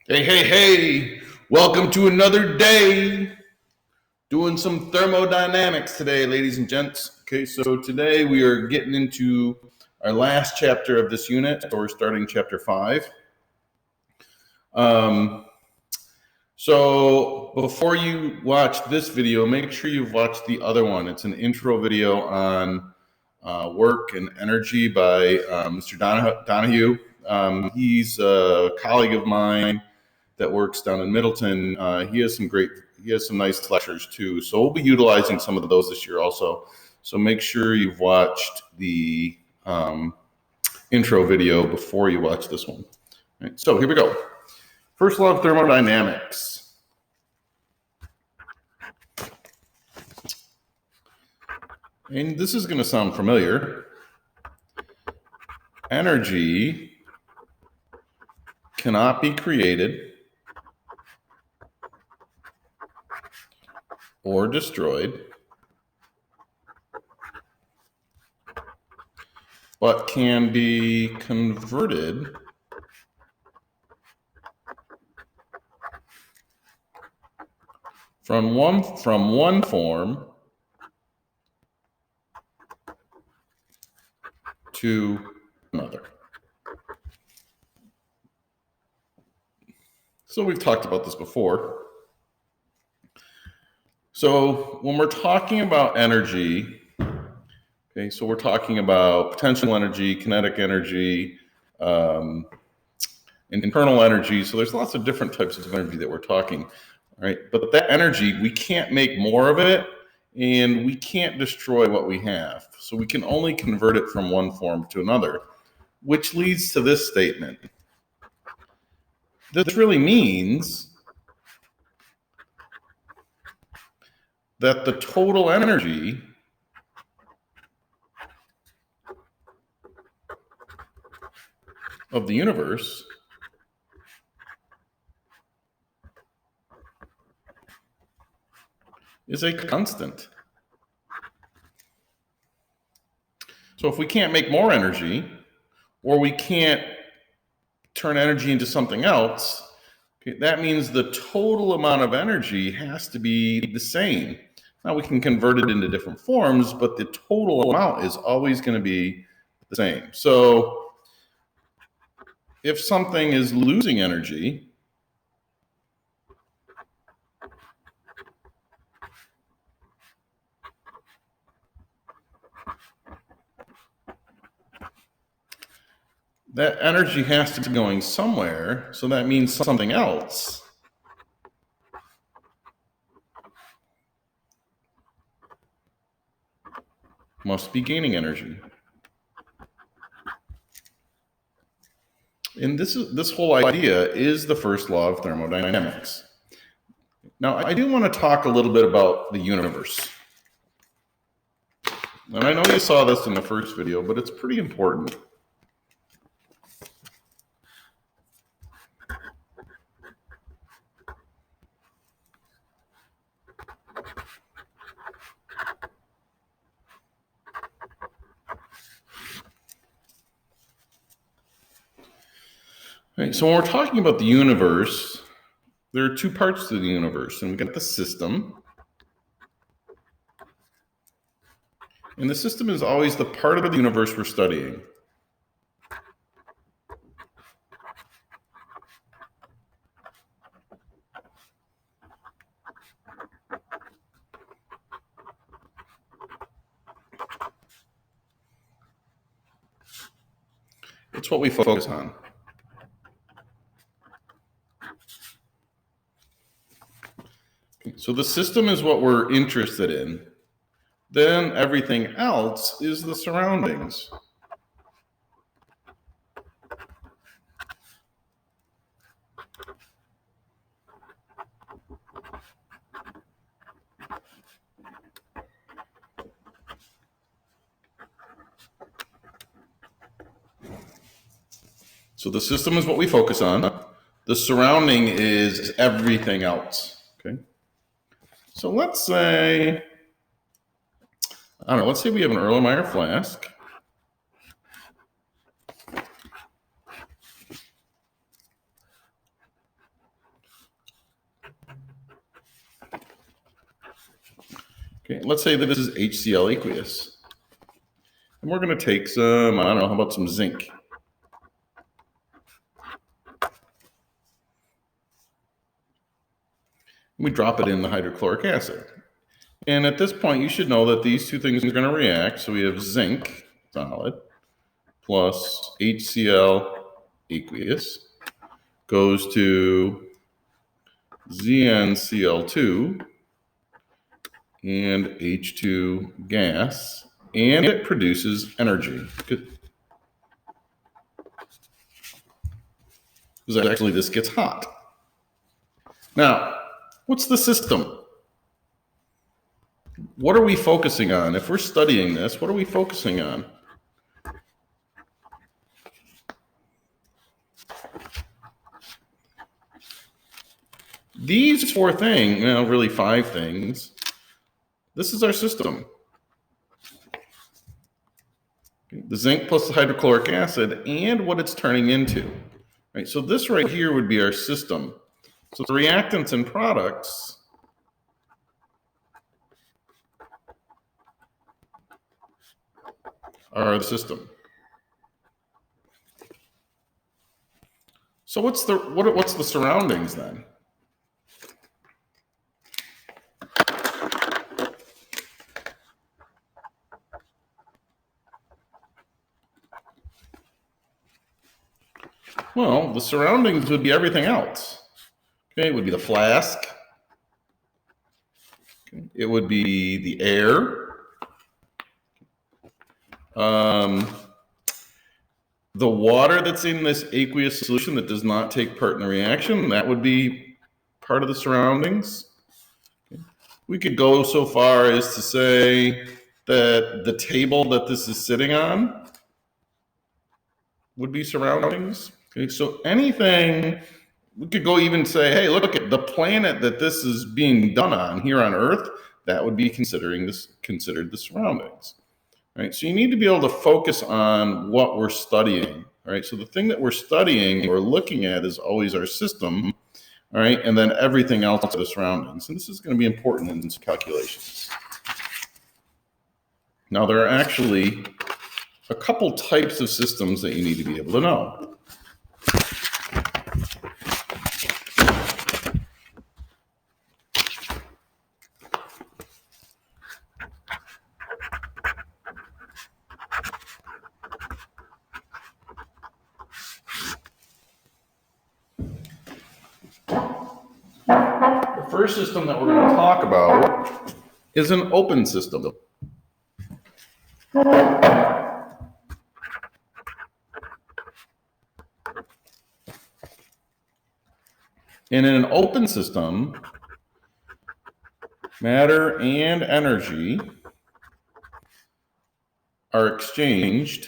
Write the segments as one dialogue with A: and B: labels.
A: Hey, hey, hey, welcome to another day. Doing some thermodynamics today, ladies and gents. Okay, so today we are getting into our last chapter of this unit. So we're starting chapter 5. So before you watch this video, make sure you've watched the other one. It's an intro video on work and energy by Mr. Donahue. He's a colleague of mine that works down in Middleton. He has some nice lectures too. So we'll be utilizing some of those this year also. So make sure you've watched the intro video before you watch this one. All right, so here we go. First law of thermodynamics. And this is going to sound familiar. Energy cannot be created or destroyed, but can be converted from one form to another. So we've talked about this before. So when we're talking about energy, okay, so we're talking about potential energy, kinetic energy, internal energy. So there's lots of different types of energy that we're talking, right? But that energy, we can't make more of it, and we can't destroy what we have. So we can only convert it from one form to another, which leads to this statement. This really means that the total energy of the universe is a constant. So if we can't make more energy, or we can't turn energy into something else, okay, that means the total amount of energy has to be the same. Now we can convert it into different forms, but the total amount is always going to be the same. So if something is losing energy, that energy has to be going somewhere, so that means something else must be gaining energy. And this whole idea is the first law of thermodynamics. Now, I do want to talk a little bit about the universe. And I know you saw this in the first video, but it's pretty important. Right, so when we're talking about the universe, there are two parts to the universe, and we got the system. And the system is always the part of the universe we're studying. It's what we focus on. So the system is what we're interested in. Then everything else is the surroundings. So the system is what we focus on. The surrounding is everything else. Okay. So let's say, I don't know, let's say we have an Erlenmeyer flask. Okay, let's say that this is HCl aqueous. And we're going to take some, I don't know, how about some zinc? We drop it in the hydrochloric acid. And at this point, you should know that these two things are going to react. So we have zinc, solid, plus HCl aqueous goes to ZnCl2 and H2 gas, and it produces energy. Because actually this gets hot. Now, what's the system? What are we focusing on? If we're studying this, what are we focusing on? These four things, really five things, this is our system. The zinc plus the hydrochloric acid and what it's turning into. Right, so this right here would be our system. So the reactants and products are the system. So what's the surroundings then? Well, the surroundings would be everything else. Okay, it would be the flask. Okay, it would be the air. The water that's in this aqueous solution that does not take part in the reaction, that would be part of the surroundings. Okay. We could go so far as to say that the table that this is sitting on would be surroundings. Okay, so anything, we could go even say, hey, look at the planet that this is being done on here on Earth, that would be considered the surroundings. Right, so you need to be able to focus on what we're studying. All right, so the thing that we're studying or looking at is always our system. All right, and then everything else are the surroundings. And this is going to be important in these calculations. Now, there are actually a couple types of systems that you need to be able to know. The first system that we're going to talk about is an open system. And in an open system, matter and energy are exchanged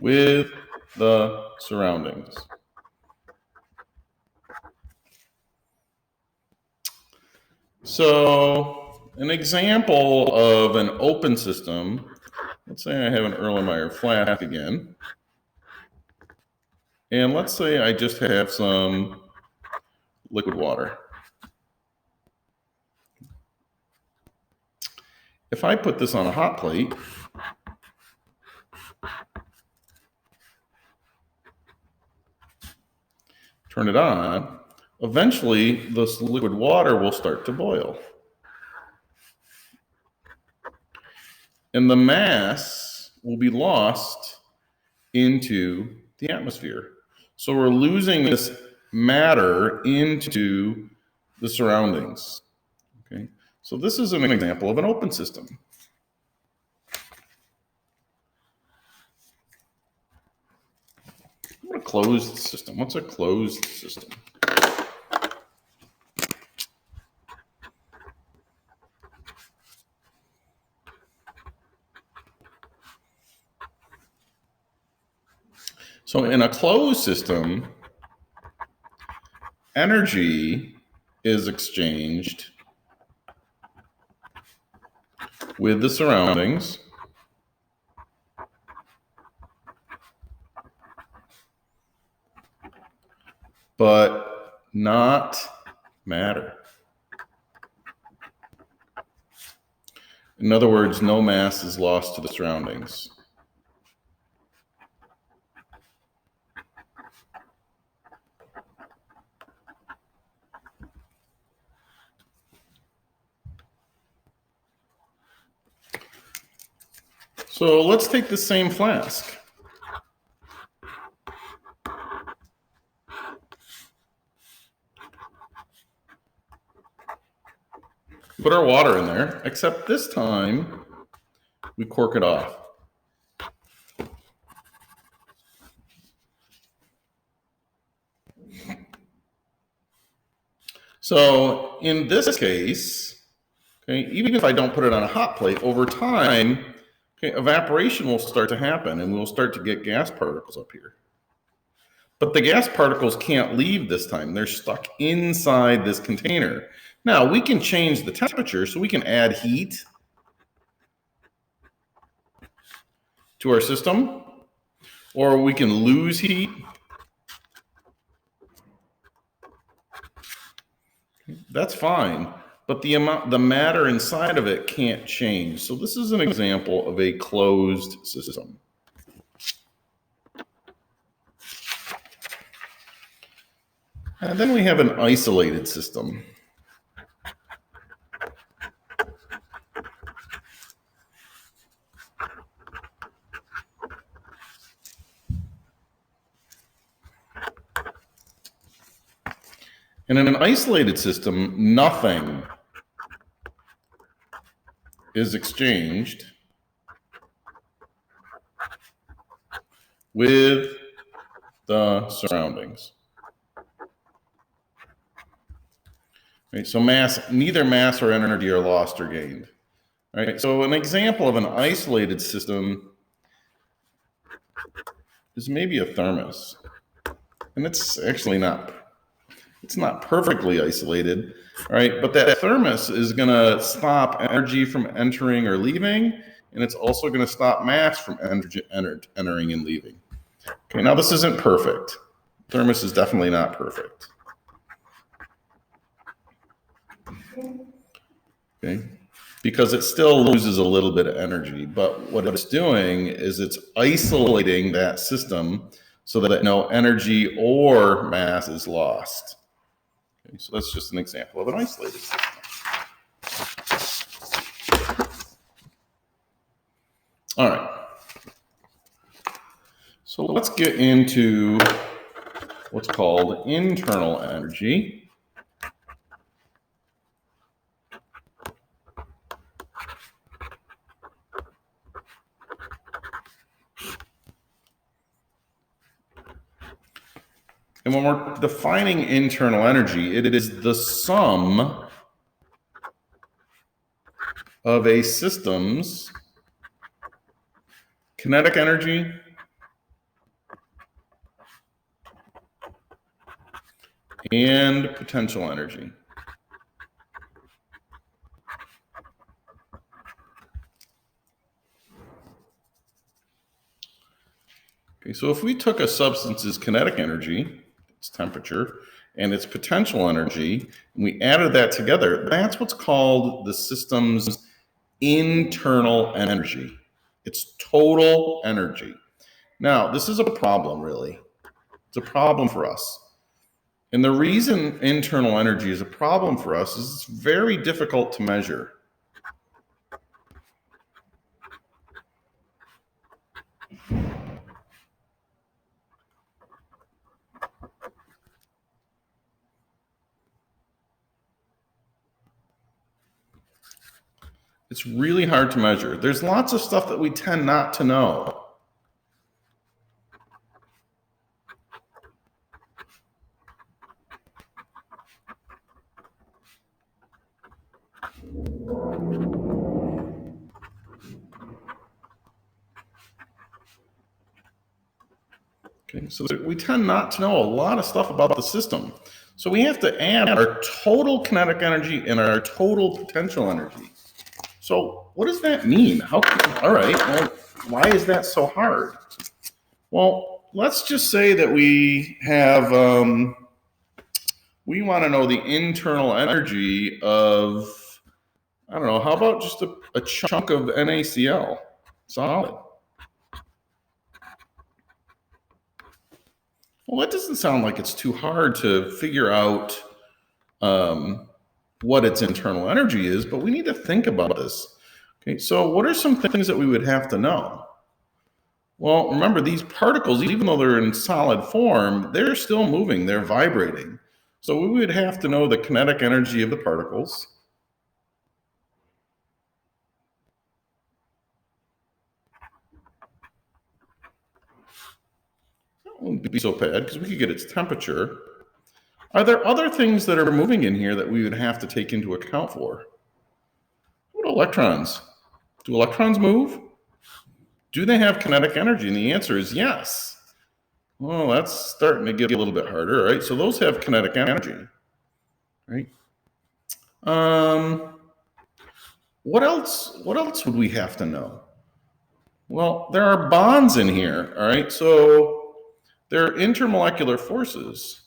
A: with the surroundings. So an example of an open system, let's say I have an Erlenmeyer flask again. And let's say I just have some liquid water. If I put this on a hot plate, turn it on, eventually this liquid water will start to boil. And the mass will be lost into the atmosphere. So we're losing this matter into the surroundings. Okay, so this is an example of an open system. What a closed system? What's a closed system? So in a closed system, energy is exchanged with the surroundings, but not matter. In other words, no mass is lost to the surroundings. So let's take the same flask. Put our water in there, except this time we cork it off. So in this case, okay, even if I don't put it on a hot plate, over time, okay, evaporation will start to happen and we'll start to get gas particles up here. But the gas particles can't leave this time. They're stuck inside this container. Now, we can change the temperature, so we can add heat to our system, or we can lose heat. That's fine, but the matter inside of it can't change. So this is an example of a closed system. And then we have an isolated system. And in an isolated system, nothing is exchanged with the surroundings. Right, so neither mass or energy are lost or gained. Right, so an example of an isolated system is maybe a thermos. And it's actually not perfectly isolated, right? But that thermos is going to stop energy from entering or leaving, and it's also going to stop mass from entering and leaving. Okay, now this isn't perfect. Thermos is definitely not perfect. Okay, because it still loses a little bit of energy, but what it's doing is it's isolating that system so that no energy or mass is lost. Okay, so that's just an example of an isolated system. All right. So let's get into what's called internal energy. And when we're defining internal energy, it is the sum of a system's kinetic energy and potential energy. Okay, so if we took a substance's kinetic energy, its temperature, and its potential energy, and we added that together, that's what's called the system's internal energy. It's total energy. Now, this is a problem, really. It's a problem for us. And the reason internal energy is a problem for us is it's very difficult to measure. It's really hard to measure. There's lots of stuff that we tend not to know. Okay, so we tend not to know a lot of stuff about the system. So we have to add our total kinetic energy and our total potential energy. So what does that mean? All right, well, why is that so hard? Well, let's just say that we have We want to know the internal energy of, I don't know, how about just a chunk of NaCl, solid? Well, that doesn't sound like it's too hard to figure out what its internal energy is, but we need to think about this. Okay, so what are some things that we would have to know? Well, remember, these particles, even though they're in solid form, they're still moving, they're vibrating. So we would have to know the kinetic energy of the particles. That wouldn't be so bad because we could get its temperature. Are there other things that are moving in here that we would have to take into account for? What electrons? Do electrons move? Do they have kinetic energy? And the answer is yes. Well, that's starting to get a little bit harder, right? So those have kinetic energy, right? What else would we have to know? Well, there are bonds in here, all right? So there are intermolecular forces.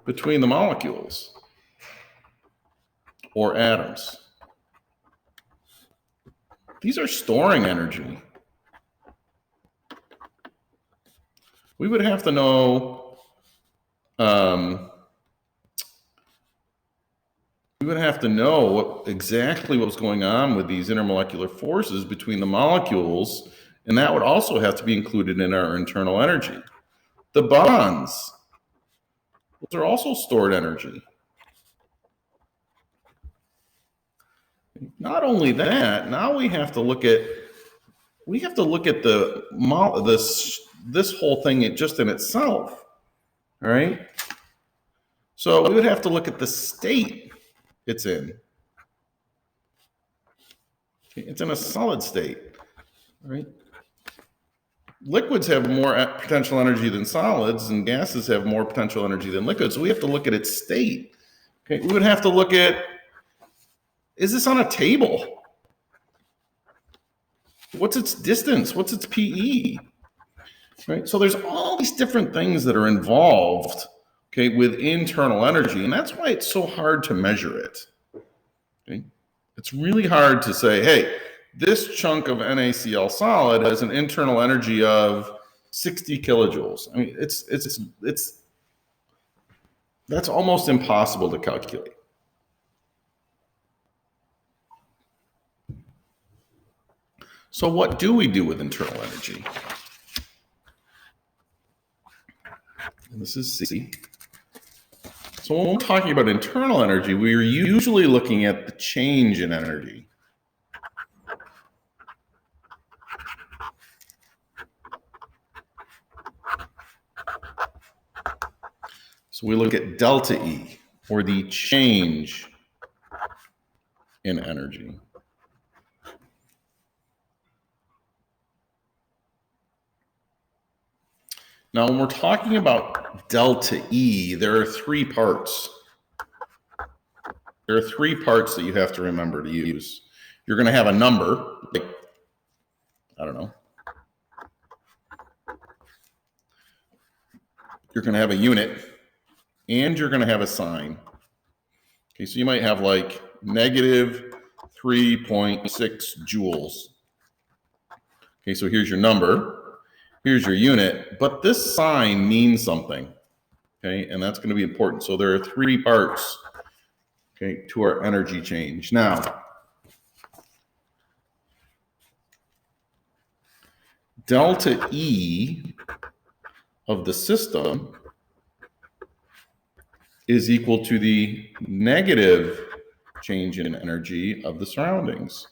A: Between the molecules or atoms. These are storing energy. We would have to know exactly what was going on with these intermolecular forces between the molecules, and that would also have to be included in our internal energy. The bonds, those are also stored energy. Not only that, now we have to look at this whole thing just in itself. All right. So we would have to look at the state it's in. It's in a solid state, right? Liquids have more potential energy than solids, and gases have more potential energy than liquids. So we have to look at its state. Okay, we would have to look at, is this on a table? What's its distance? What's its PE? Right. So there's all these different things that are involved, okay, with internal energy, and that's why it's so hard to measure it. Okay, it's really hard to say, hey, this chunk of NaCl solid has an internal energy of 60 kilojoules. I mean, it's that's almost impossible to calculate. So what do we do with internal energy? And this is C. So when we're talking about internal energy, we're usually looking at the change in energy. So we look at delta E, or the change in energy. Now, when we're talking about delta E, there are three parts. There are three parts that you have to remember to use. You're going to have a number, like, I don't know. You're going to have a unit, and you're going to have a sign. Okay, so you might have like negative 3.6 joules. Okay, so here's your number, here's your unit, but this sign means something. Okay, and that's going to be important. So there are three parts, okay, to our energy change. Now, delta E of the system is equal to the negative change in energy of the surroundings.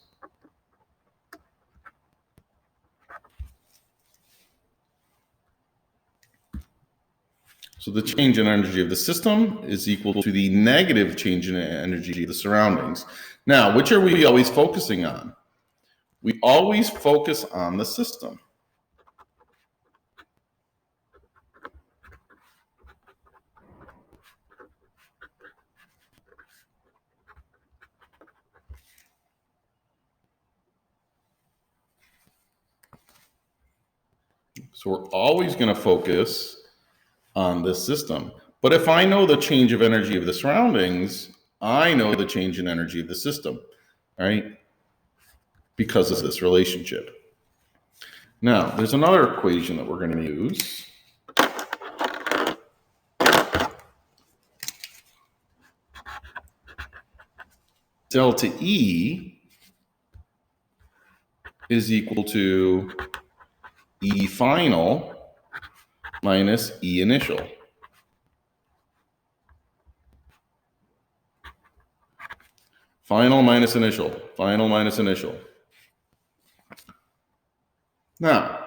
A: So the change in energy of the system is equal to the negative change in energy of the surroundings. Now, which are we always focusing on? We always focus on the system. So we're always going to focus on this system. But if I know the change of energy of the surroundings, I know the change in energy of the system, right? Because of this relationship. Now, there's another equation that we're going to use. Delta E is equal to E final minus E initial. Final minus initial, final minus initial. Now,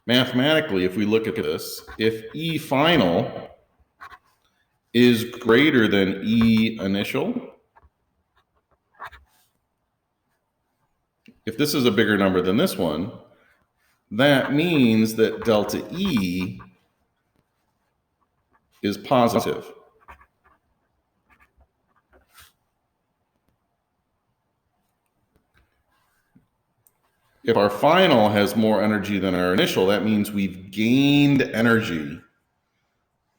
A: mathematically, if we look at this, if E final is greater than E initial, if this is a bigger number than this one, that means that delta E is positive. If our final has more energy than our initial, that means we've gained energy.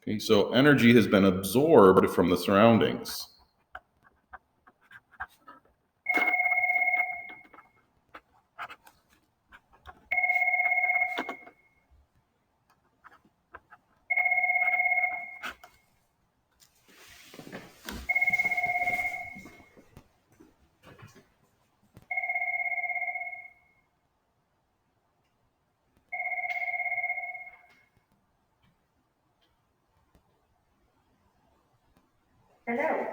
A: Okay, so energy has been absorbed from the surroundings.
B: Hello.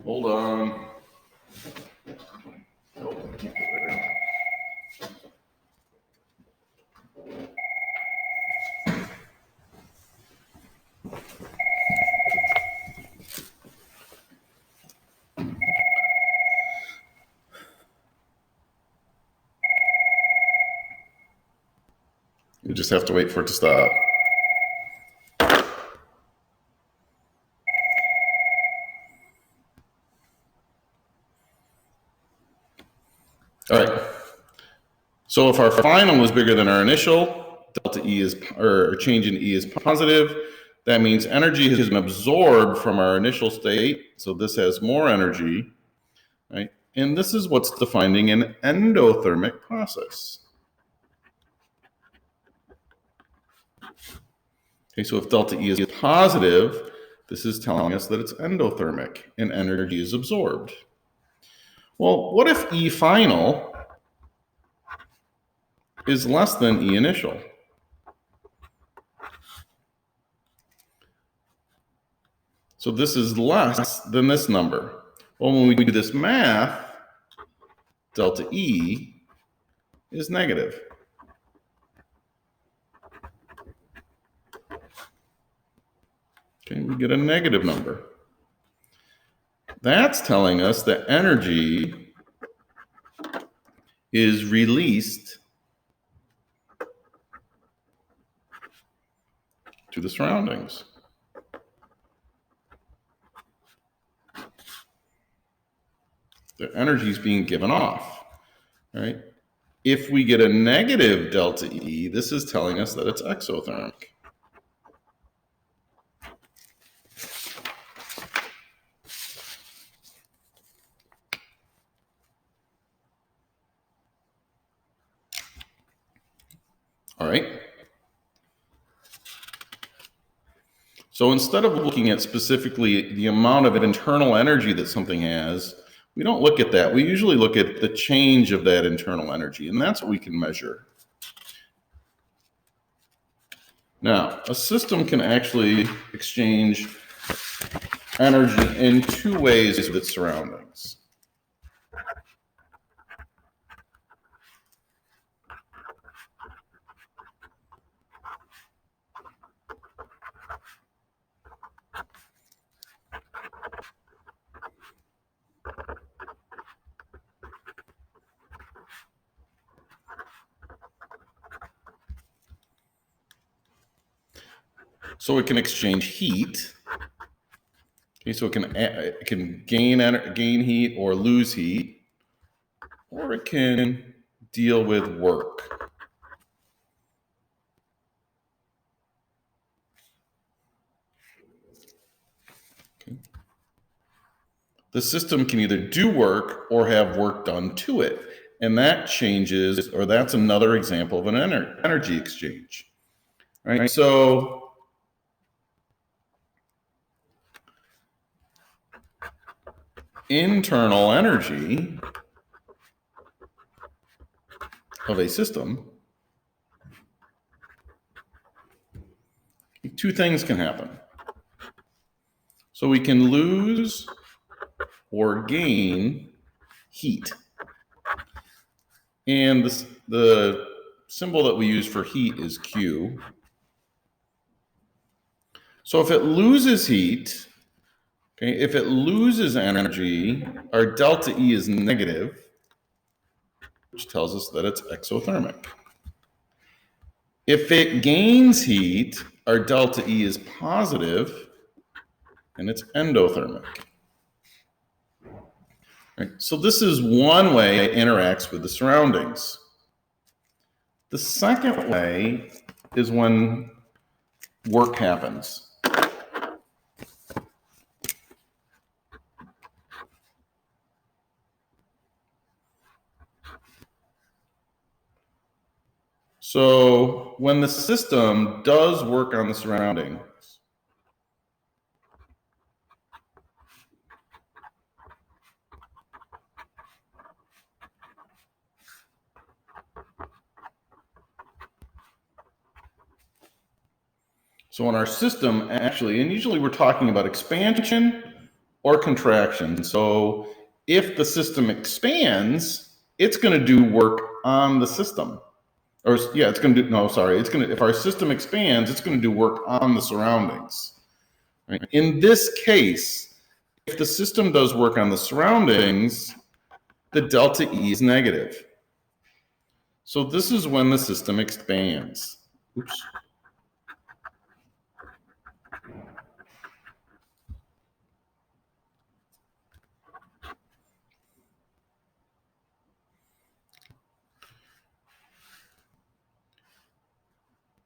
A: Hold on. Nope, I can't do it right now. You just have to wait for it to stop. All right. So if our final is bigger than our initial, delta E is, or change in E is positive. That means energy has been absorbed from our initial state. So this has more energy, right? And this is what's defining an endothermic process. Okay, so if delta E is positive, this is telling us that it's endothermic and energy is absorbed. Well, what if E final is less than E initial? So this is less than this number. Well, when we do this math, delta E is negative. Okay, we get a negative number. That's telling us that energy is released to the surroundings. The energy is being given off, right? If we get a negative delta E, this is telling us that it's exothermic. All right. So instead of looking at specifically the amount of internal energy that something has, we don't look at that. We usually look at the change of that internal energy, and that's what we can measure. Now, a system can actually exchange energy in two ways with its surroundings. So it can exchange heat Okay, so it can gain heat or lose heat, or it can deal with work. Okay. The system can either do work or have work done to it. And that changes, or that's another example of an energy exchange. All right, so internal energy of a system, two things can happen. So we can lose or gain heat. And the symbol that we use for heat is Q. So if it loses heat, okay, if it loses energy, our delta E is negative, which tells us that it's exothermic. If it gains heat, our delta E is positive, and it's endothermic. Right? So this is one way it interacts with the surroundings. The second way is when work happens. So when the system does work on the surroundings, so when our system actually, and usually we're talking about expansion or contraction. So if the system expands, it's going to do work on the system. Or yeah, it's going to do, no, sorry. It's going to, if our system expands, it's going to do work on the surroundings. Right? In this case, if the system does work on the surroundings, the delta E is negative. So this is when the system expands. Oops.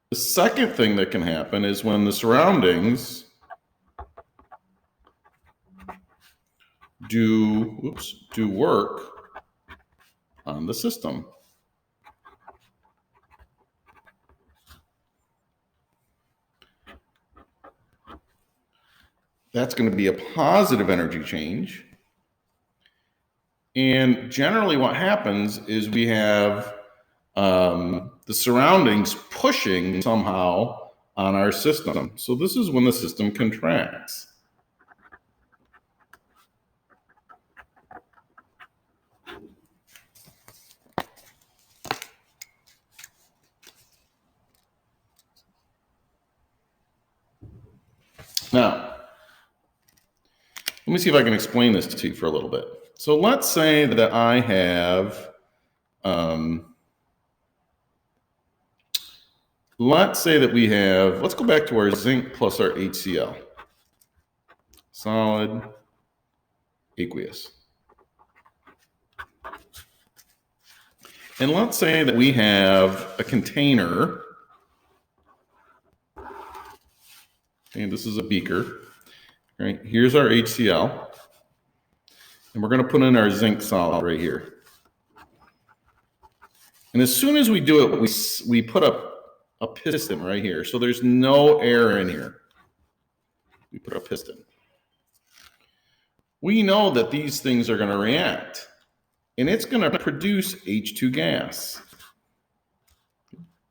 A: The second thing that can happen is when the surroundings do work on the system. That's going to be a positive energy change. And generally what happens is we have the surroundings pushing somehow on our system. So this is when the system contracts. Now, let me see if I can explain this to you for a little bit. So let's say that I have, let's say that we have, let's go back to our zinc plus our HCl. Solid, aqueous. And let's say that we have a container, and this is a beaker. Right, here's our HCl, and we're going to put in our zinc solid right here. And as soon as we do it, we put up a piston right here. So there's no air in here. We put a piston. We know that these things are going to react, and it's going to produce H2 gas.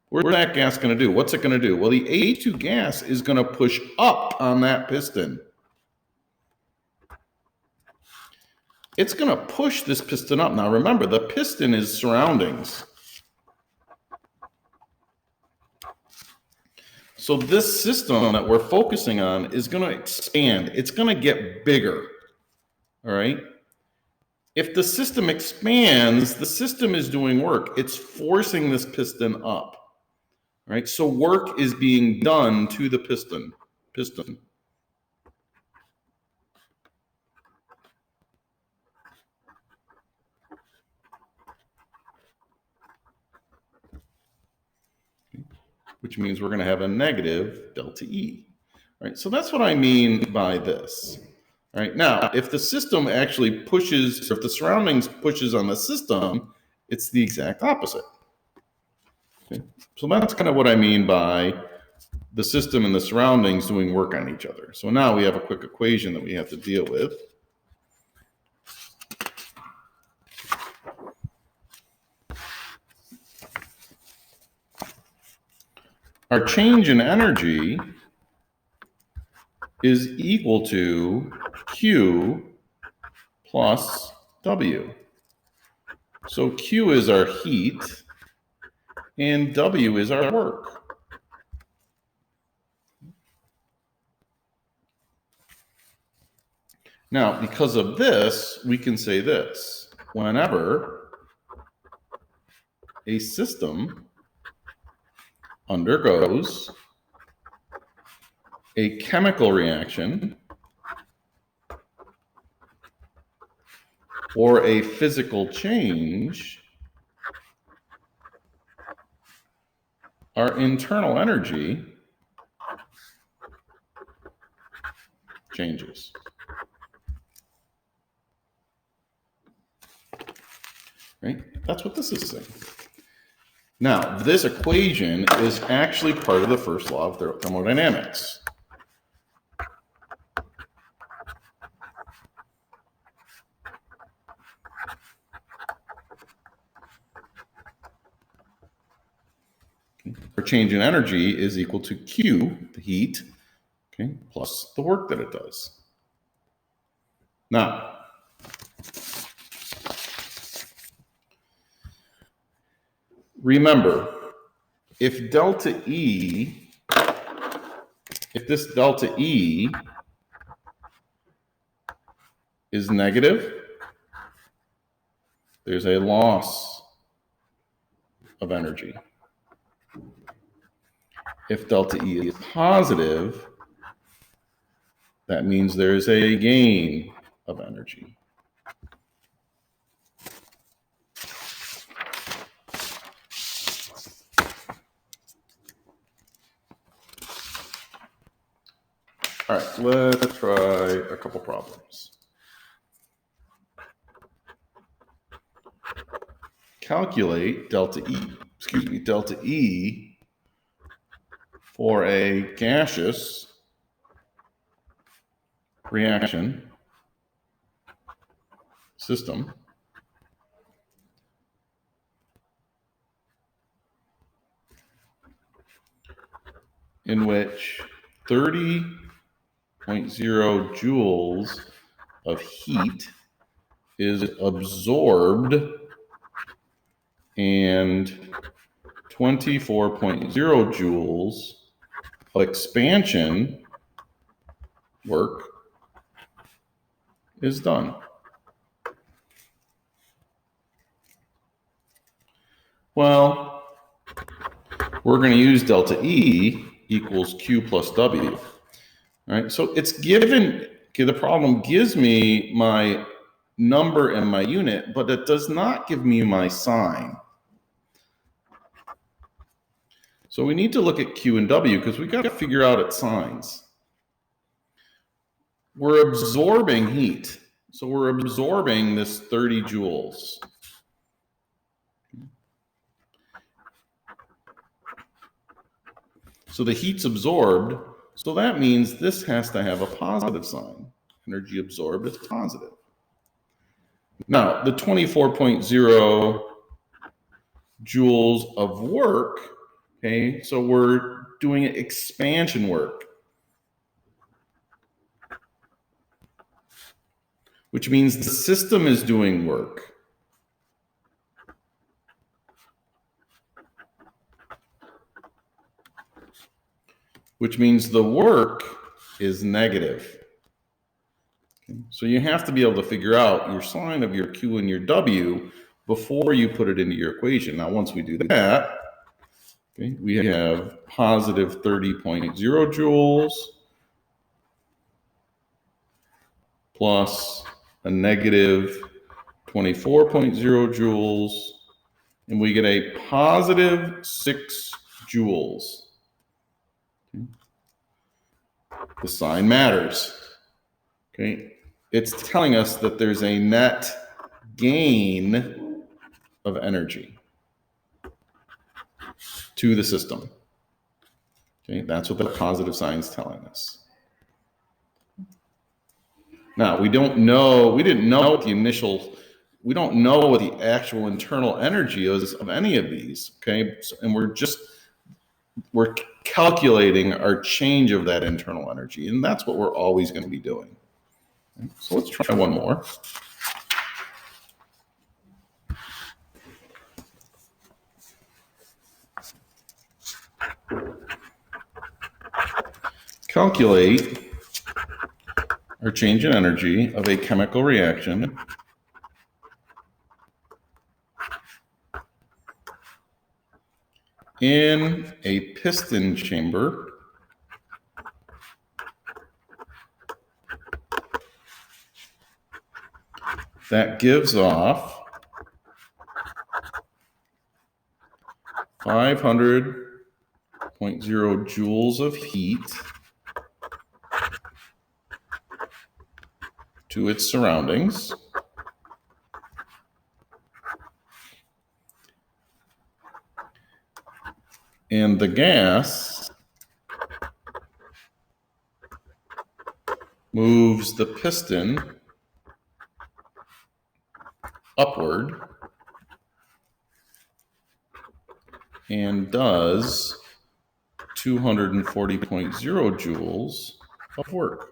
A: What's that gas going to do? What's it going to do? Well, the H2 gas is going to push up on that piston. It's going to push this piston up. Now remember, the piston is surroundings. So this system that we're focusing on is going to expand. It's going to get bigger. All right. If the system expands, the system is doing work. It's forcing this piston up. All right. So work is being done to the piston. which means we're going to have a negative delta E. All right, so that's what I mean by this. All right, now, if the system actually pushes, or if the surroundings pushes on the system, it's the exact opposite. Okay? So that's kind of what I mean by the system and the surroundings doing work on each other. So now we have a quick equation that we have to deal with. Our change in energy is equal to Q plus W. So Q is our heat and W is our work. Now, because of this, we can say this. Whenever a system undergoes a chemical reaction or a physical change, our internal energy changes. Right? That's what this is saying. Now, this equation is actually part of the first law of thermodynamics. Our change in energy is equal to Q, the heat, okay, plus the work that it does. Now, remember, if this delta E is negative, there's a loss of energy. If delta E is positive, that means there's a gain of energy. All right, let's try a couple problems. Calculate delta E for a gaseous reaction system in which 30.0 joules of heat is absorbed and 24.0 joules of expansion work is done. Well, we're going to use delta E equals Q plus W. All right, so it's given, okay, the problem gives me my number and my unit, but it does not give me my sign. So we need to look at Q and W because we got to figure out its signs. We're absorbing heat. So we're absorbing this 30 joules. So the heat's absorbed. So that means this has to have a positive sign. Energy absorbed is positive. Now, the 24.0 joules of work, okay, so we're doing expansion work, which means the system is doing work. Which means the work is negative. Okay. So you have to be able to figure out your sign of your Q and your W before you put it into your equation. Now, once we do that, okay, we have positive 30.0 joules plus a negative 24.0 joules, and we get a positive 6 joules. The sign matters. Okay, it's telling us that there's a net gain of energy to the system. Okay, that's what the positive sign is telling us. Now, we didn't know what we don't know what the actual internal energy is of any of these, okay? And we're calculating our change of that internal energy, and that's what we're always going to be doing. So let's try one more. Calculate our change in energy of a chemical reaction in a piston chamber that gives off 500.0 joules of heat to its surroundings. And the gas moves the piston upward and does 240.0 joules of work.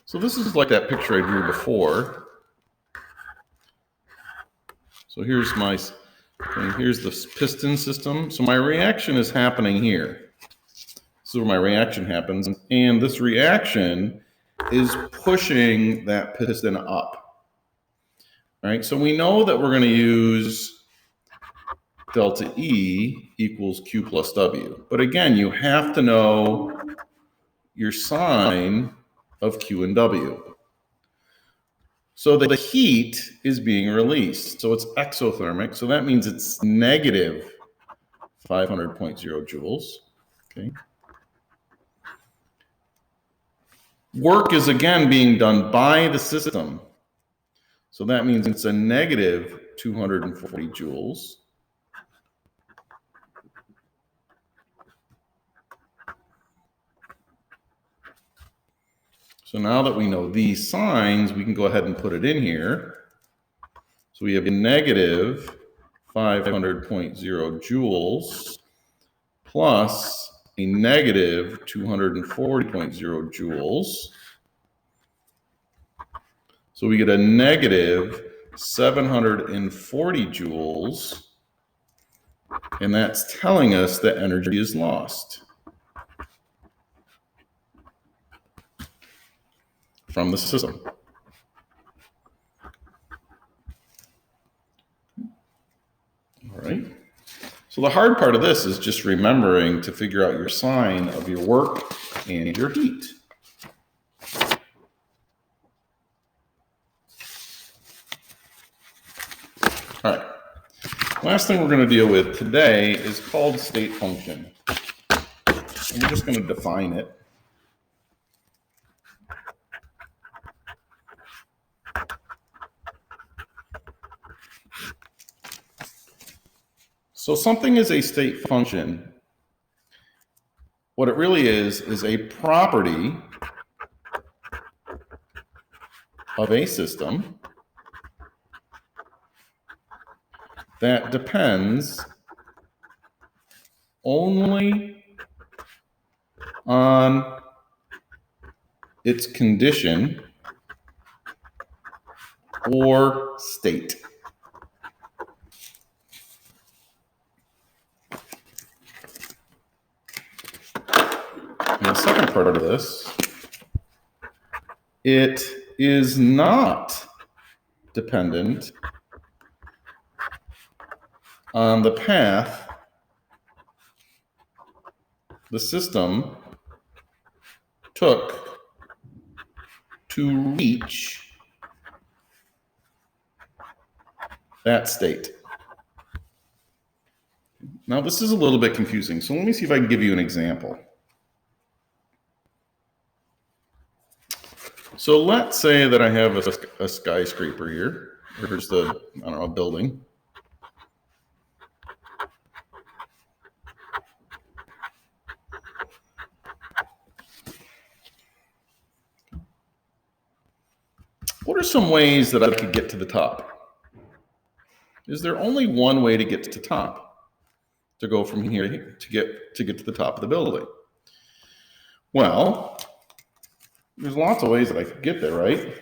A: So this is like that picture I drew before. So here's the piston system. So my reaction is happening here. This is where my reaction happens. And this reaction is pushing that piston up. All right, so we know that we're going to use delta E equals Q plus W. But again, you have to know your sign of Q and W. So the heat is being released. So it's exothermic. So that means it's negative 500.0 joules. Okay. Work is again being done by the system. So that means it's a negative 240 joules. So now that we know these signs, we can go ahead and put it in here. So we have a negative 500.0 joules plus a negative 240.0 joules. So we get a negative 740 joules, and that's telling us that energy is lost from the system. All right. So the hard part of this is just remembering to figure out your sign of your work and your heat. All right. Last thing we're going to deal with today is called state function. And we're just going to define it. So something is a state function. What it really is a property of a system that depends only on its condition or state. And the second part of this, it is not dependent on the path the system took to reach that state. Now, this is a little bit confusing, so let me see if I can give you an example. So let's say that I have a skyscraper here. Here's the, I don't know, building. What are some ways that I could get to the top? Is there only one way to get to the top? To go from here to get to the top of the building? Well, there's lots of ways that I could get there, right?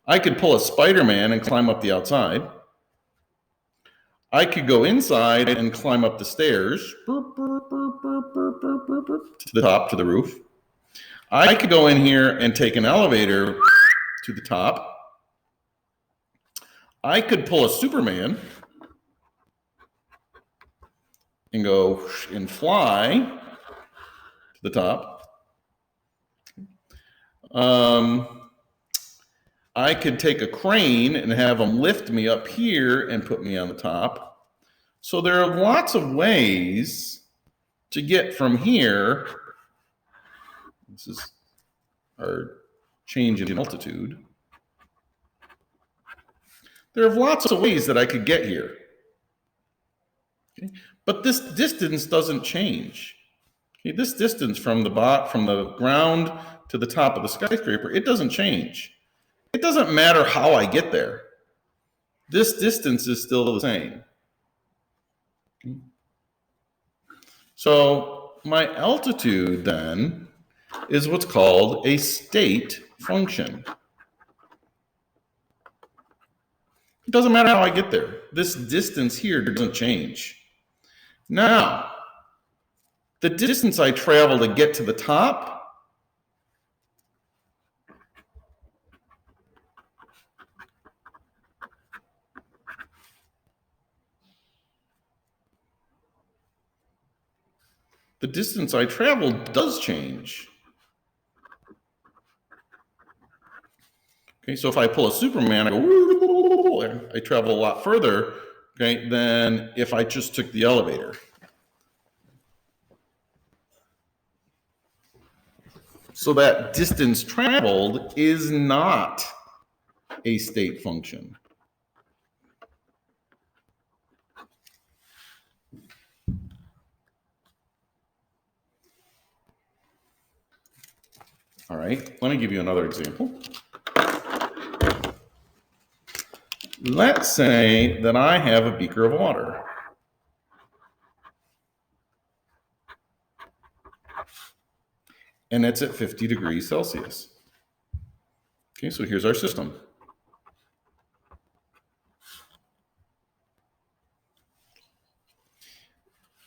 A: I could pull a Spider-Man and climb up the outside. I could go inside and climb up the stairs to the top, to the roof. I could go in here and take an elevator to the top. I could pull a Superman and go and fly to the top. I could take a crane and have them lift me up here and put me on the top. So there are lots of ways to get from here. This is our change in altitude. There are lots of ways that I could get here. Okay? But this distance doesn't change. Okay? This distance from the ground to the top of the skyscraper, it doesn't change. It doesn't matter how I get there. This distance is still the same. Okay? So my altitude then is what's called a state function. It doesn't matter how I get there. This distance here doesn't change. Now, the distance I travel to get to the top, the distance I travel does change. Okay, so if I pull a Superman, I travel a lot further, okay, than if I just took the elevator. So that distance traveled is not a state function. All right, let me give you another example. Let's say that I have a beaker of water. And it's at 50 degrees Celsius. Okay, so here's our system.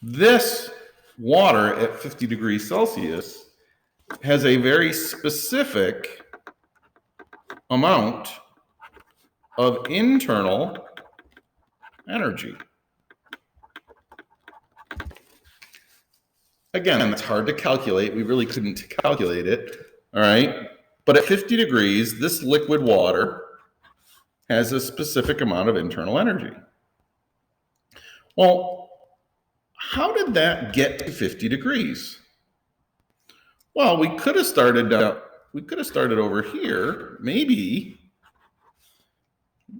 A: This water at 50 degrees Celsius has a very specific amount of internal energy. Again, it's hard to calculate. We really couldn't calculate it, all right? But at 50 degrees, this liquid water has a specific amount of internal energy. Well, how did that get to 50 degrees? Well, we could have started over here. Maybe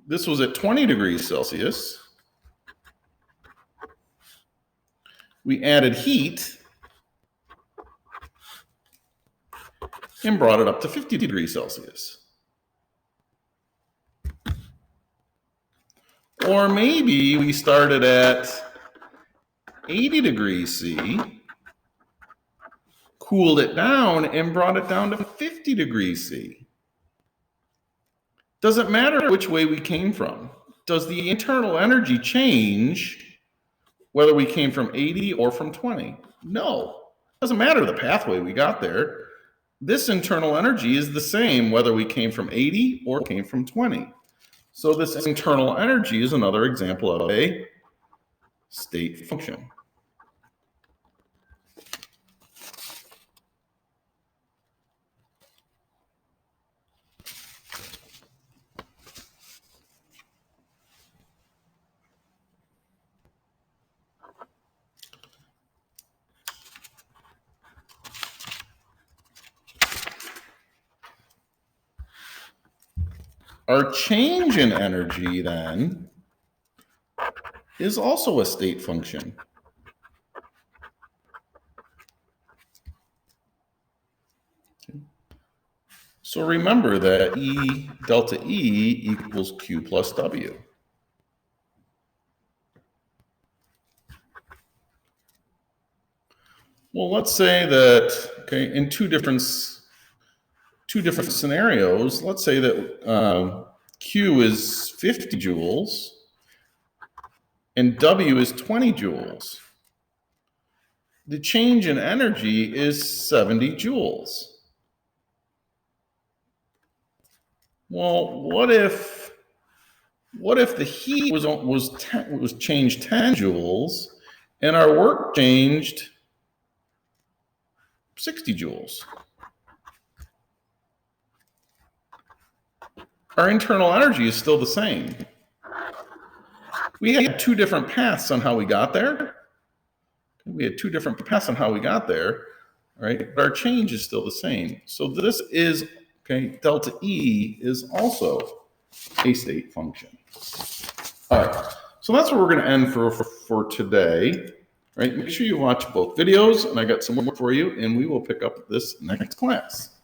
A: this was at 20 degrees Celsius. We added heat and brought it up to 50 degrees Celsius. Or maybe we started at 80 degrees C, cooled it down, and brought it down to 50 degrees C. Doesn't matter which way we came from. Does the internal energy change whether we came from 80 or from 20? No. Doesn't matter the pathway we got there. This internal energy is the same whether we came from 80 or came from 20. So this internal energy is another example of a state function. Our change in energy then is also a state function. So remember that E delta E equals Q plus W. Well, let's say that, okay, in two different scenarios, let's say that Q is 50 joules and W is 20 joules. The change in energy is 70 joules. Well, what if the heat was changed 10 joules and our work changed 60 joules? Our internal energy is still the same. We had two different paths on how we got there. Right? But our change is still the same. So this is, okay, delta E is also a state function. All right, so that's where we're going to end for today. Right? Make sure you watch both videos, and I got some more for you, and we will pick up this next class.